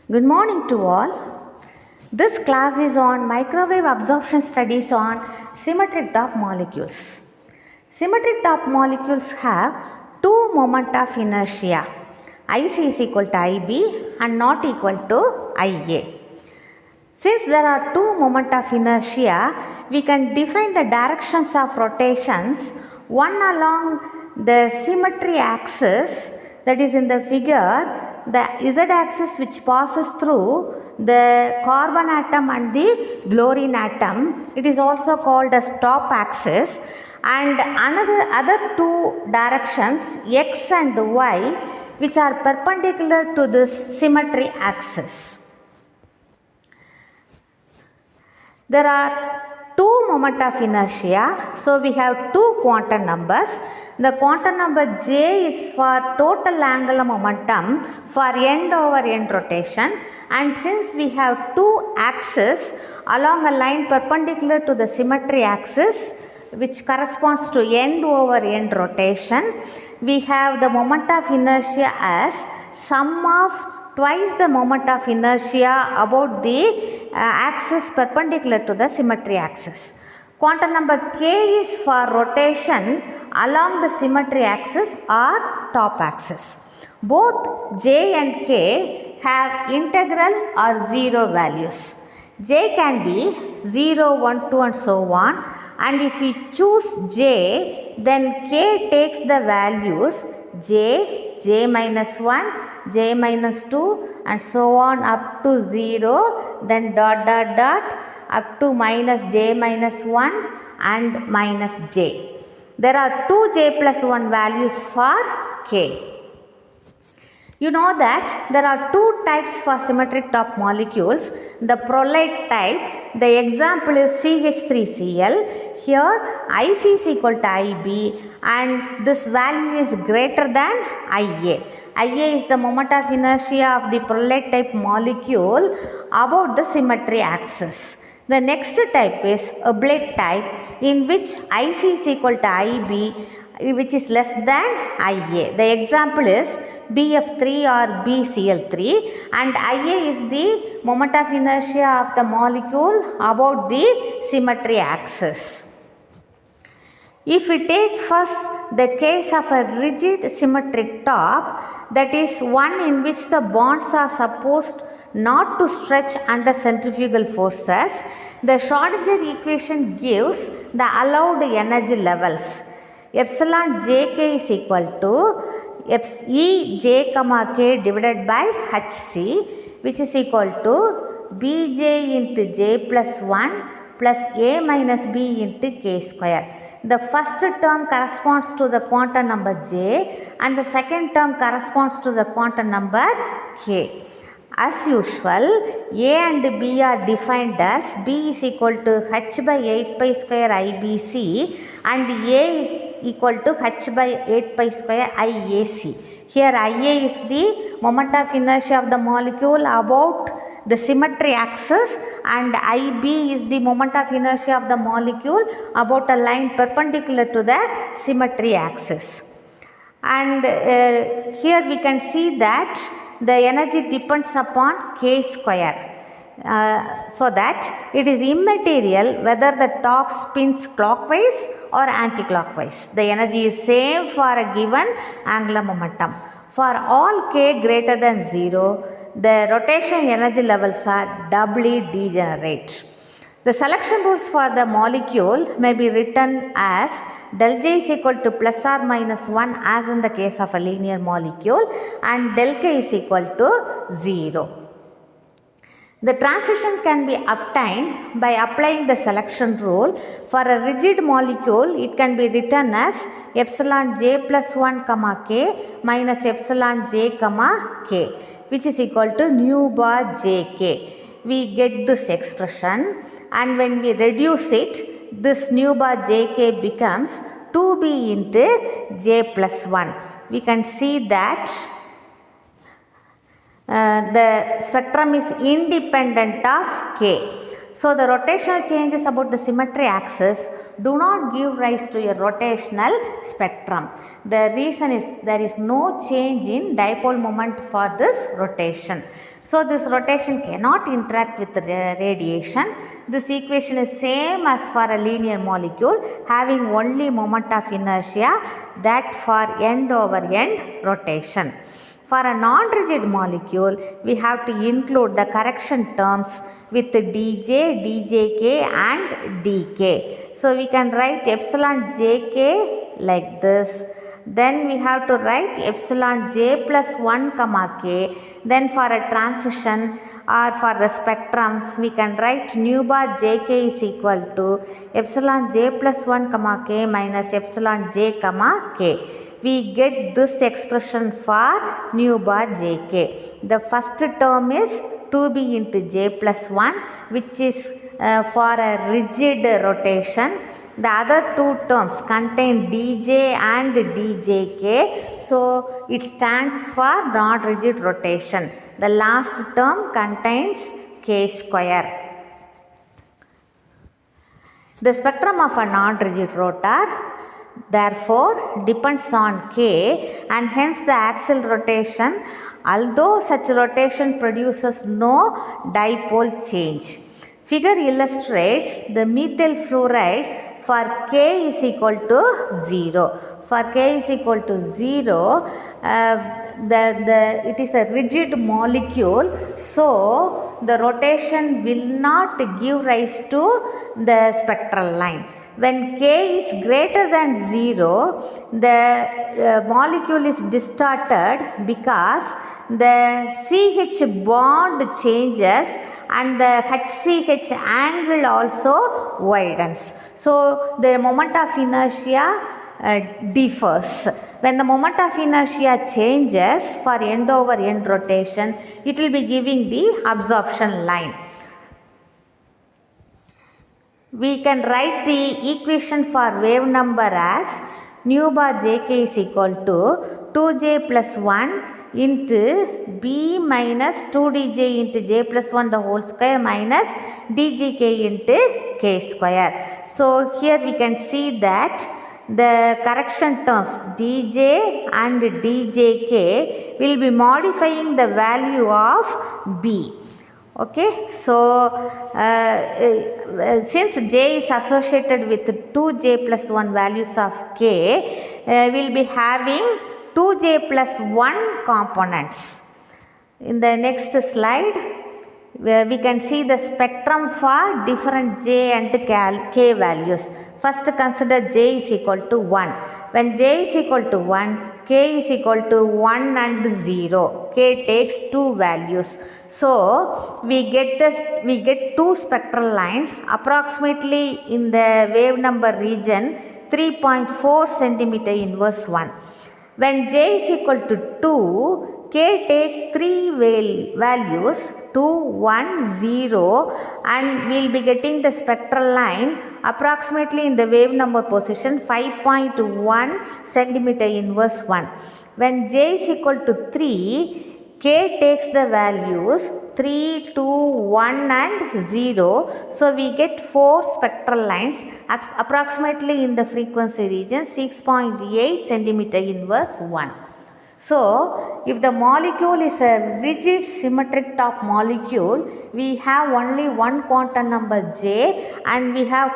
Good morning to all. This class is on microwave absorption studies on symmetric top molecules. Symmetric top molecules have two momenta of inertia. IC is equal to IB and not equal to IA. Since there are two momenta of inertia, we can define the directions of rotations, one along the symmetry axis, that is in the figure, the z-axis which passes through the carbon atom and the fluorine atom. It is also called as top axis, and other two directions x and y which are perpendicular to this symmetry axis. There are two momenta of inertia, so we have two quantum numbers. The quantum number j is for total angular momentum for end over end rotation, and since we have two axes along a line perpendicular to the symmetry axis which corresponds to end over end rotation, we have the momenta of inertia as sum of twice the moment of inertia about the axis perpendicular to the symmetry axis. Quantum number k is for rotation along the symmetry axis or top axis. Both j and k have integral or 0 values. J can be 0, 1, 2 and so on, and if we choose j, then k takes the values j, j minus 1, j minus 2 and so on up to 0, then dot dot dot up to minus j minus 1 and minus j. There are two j plus 1 values for k. You know that there are two types for symmetric top molecules. The prolyte type, the example is CH3Cl. Here IC is equal to IB and this value is greater than IA. IA is the moment of inertia of the prolyte type molecule about the symmetry axis. The next type is oblate type, in which IC is equal to IB, which is less than IA. The example is BF3 or BCl3, and IA is the moment of inertia of the molecule about the symmetry axis. If we take first the case of a rigid symmetric top, that is one in which the bonds are supposed not to stretch under centrifugal forces, the Schrodinger equation gives the allowed energy levels. Epsilon jk is equal to E j comma k divided by Hc, which is equal to Bj into j plus 1 plus a minus b into k square. The first term corresponds to the quantum number j and the second term corresponds to the quantum number k. As usual, a and b are defined as b is equal to h by 8 pi square IBC and a is equal to h by 8 pi square IAC. Here IA is the moment of inertia of the molecule about the symmetry axis and IB is the moment of inertia of the molecule about a line perpendicular to the symmetry axis. And here we can see that the energy depends upon k square. So that it is immaterial whether the top spins clockwise or anti-clockwise. The energy is same for a given angular momentum. For all k greater than 0, the rotation energy levels are doubly degenerate. The selection rules for the molecule may be written as del J is equal to plus or minus 1 as in the case of a linear molecule and del K is equal to 0. The transition can be obtained by applying the selection rule. For a rigid molecule, it can be written as epsilon j plus 1 comma k minus epsilon j comma k, which is equal to nu bar jk. We get this expression, and when we reduce it, this nu bar jk becomes 2b into j plus 1. We can see that the spectrum is independent of k. So the rotational changes about the symmetry axis do not give rise to a rotational spectrum. The reason is there is no change in dipole moment for this rotation. So this rotation cannot interact with the radiation. This equation is same as for a linear molecule having only moment of inertia, that for end over end rotation. For a non-rigid molecule, we have to include the correction terms with dj, djk and dk. So we can write epsilon jk like this. Then we have to write epsilon j plus 1 comma k. Then for a transition or for the spectrum, we can write nu bar jk is equal to epsilon j plus 1 comma k minus epsilon j comma k. We get this expression for nu bar jk. The first term is 2b into j plus 1, which is for a rigid rotation. The other two terms contain dj and djk, so it stands for non-rigid rotation. The last term contains k square. The spectrum of a non-rigid rotor therefore depends on k, and hence the axial rotation, although such rotation produces no dipole change. Figure illustrates the methyl fluoride for k is equal to 0. For k is equal to 0, it is a rigid molecule, so the rotation will not give rise to the spectral line. When k is greater than 0, the molecule is distorted because the CH bond changes and the HCH angle also widens. So the moment of inertia differs. When the moment of inertia changes for end over end rotation, it will be giving the absorption line. We can write the equation for wave number as nu bar jk is equal to 2j plus 1 into b minus 2dj into j plus 1 the whole square minus djk into k square. So here we can see that the correction terms dj and djk will be modifying the value of b. Okay, so since j is associated with 2j plus 1 values of k, we will be having 2j plus 1 components. In the next slide, we can see the spectrum for different j and k values. First consider j is equal to 1. When j is equal to 1, k is equal to 1 and 0. K takes 2 values. So we get two spectral lines approximately in the wave number region 3.4 centimeter inverse 1. When j is equal to 2, k take 3 values 2, 1, 0, and we will be getting the spectral line approximately in the wave number position 5.1 centimeter inverse 1. When j is equal to 3, k takes the values 3, 2, 1 and 0. So we get 4 spectral lines approximately in the frequency region 6.8 centimeter inverse 1. So if the molecule is a rigid symmetric top molecule, we have only one quantum number j, and we have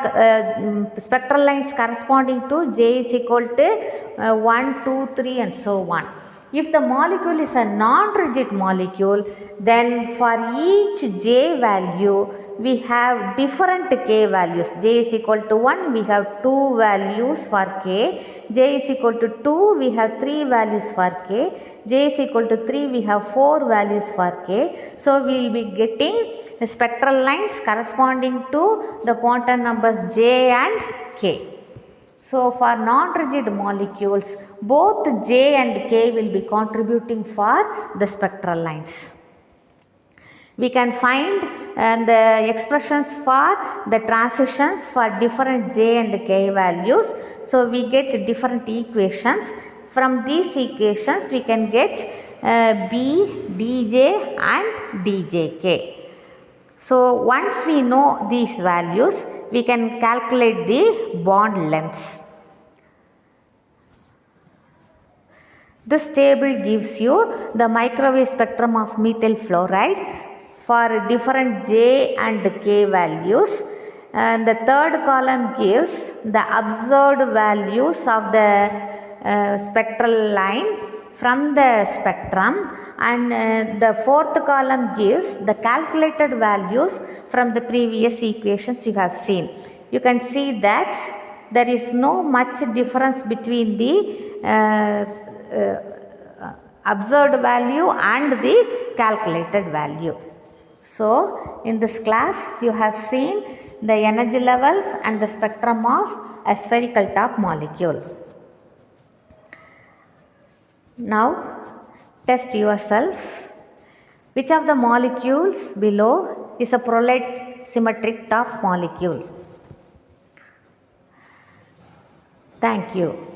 spectral lines corresponding to j is equal to 1, 2, 3 and so on. If the molecule is a non-rigid molecule, then for each j value, we have different k values. J is equal to 1, we have 2 values for k. J is equal to 2, we have 3 values for k. J is equal to 3, we have 4 values for k. So we will be getting the spectral lines corresponding to the quantum numbers j and k. So for non-rigid molecules, both j and k will be contributing for the spectral lines. We can find the expressions for the transitions for different j and k values. So we get different equations. From these equations, we can get b, dj and djk. So once we know these values, we can calculate the bond lengths. This table gives you the microwave spectrum of methyl fluoride for different J and K values. And the third column gives the observed values of the spectral line from the spectrum, and the fourth column gives the calculated values from the previous equations you have seen. You can see that there is no much difference between the observed value and the calculated value. So, in this class you have seen the energy levels and the spectrum of a spherical top molecule. Now, test yourself. Which of the molecules below is a proline symmetric top molecule? Thank you.